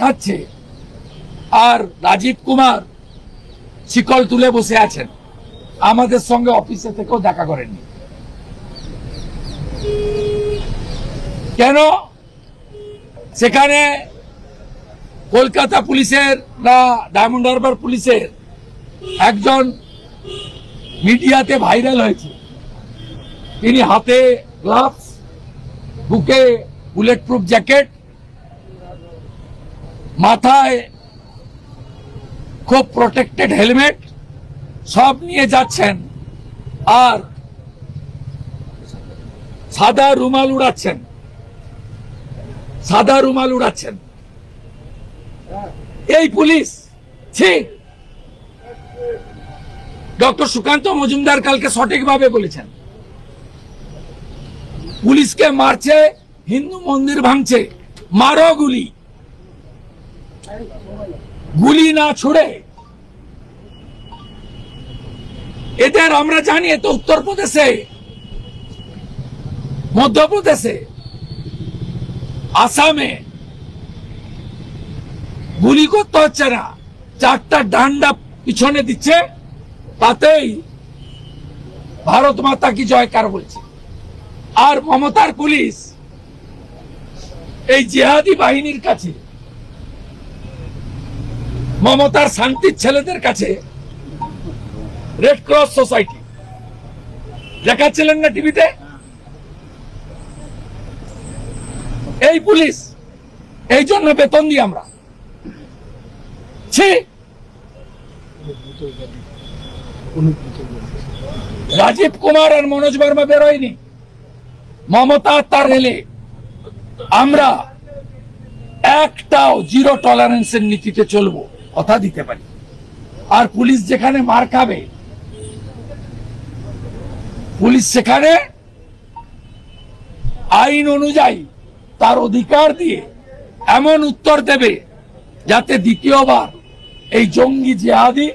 খাচ্ছে আর রাজীব কুমার শিকল তুলে বসে আছেন, আমাদের সঙ্গে অফিসে থেকেও দেখা করেননি। কেন? সেখানে কলকাতা পুলিশের না ডায়মন্ড হারবার পুলিশের একজন মিডিয়াতে ভাইরাল হয়েছে, তিনি হাতে গ্লাভস, বুকে বুলেট প্রুফ জ্যাকেট, মাথায় খুব প্রোটেক্টেড হেলমেট সব নিয়ে যাচ্ছেন আর সাদা রুমাল উড়াচ্ছেন, সাদা রুমাল উড়াচ্ছেন। এই পুলিশ ঠিক ডক্টর সুকান্ত মজুমদার কালকে সঠিকভাবে বলেছেন, পুলিশকে মারছে, হিন্দু মন্দির ভাঙছে, মারো গুলি, গুলি না ছুড়ে। এদের আমরা জানি তো উত্তরপ্রদেশে, মধ্যপ্রদেশে, আসামে গুলি করতে হচ্ছে না, চারটা ডান্ডা পিছনে দিচ্ছে, তাতেই ভারত মাতা কি জয়কার বলছে। আর মমতার পুলিশ এই জিহাদি বাহিনীর কাছে, মমতার শান্তির ছেলেদের কাছে রেড ক্রস সোসাইটি দেখাচ্ছিলেন না টিভিতে, এই পুলিশ, এই জন্য বেতন দিই আমরা। রাজীব কুমার আর মনোজ বর্মা বেরোয়নি, মমতা তার রেলে আমরা একটাও জিরো টলারেন্সের নীতিতে চলবো, কথা দিতে পারি। আর পুলিশ যেখানে মার খাবে, পুলিশ সেখানে আইন অনুযায়ী তার অধিকার দিয়ে এমন উত্তর দেবে যাতে দ্বিতীয়বার এই জঙ্গি জিহাদি